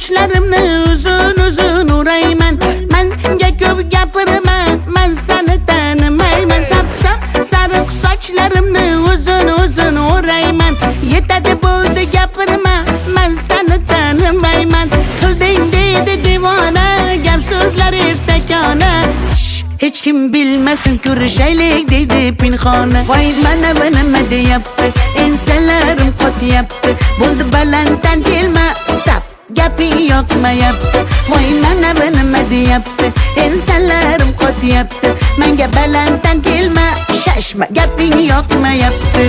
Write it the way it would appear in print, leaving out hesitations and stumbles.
sochlarimni uzun uzun o'rayman. Menga ko'p gapirma, men seni tanimayman. Sap sariq sochlarimni uzun uzun o'rayman. Yetadi bo'ldi gapirma, men seni tanimayman. Qilding deydi divona, gap so'zlar ertakona. Hech kim bilmasin, ko'rishaylik deydi pinhona. Voy mana bu nima deyapti, ensalarim qotyapti. Bo'ldi balanddan kelma, stop, gaping yoqmayapti. Voy mana bu nima deyapti, ensalarim qotyapti. Menga balanddan kelma, shashma, gaping yoqmayapti.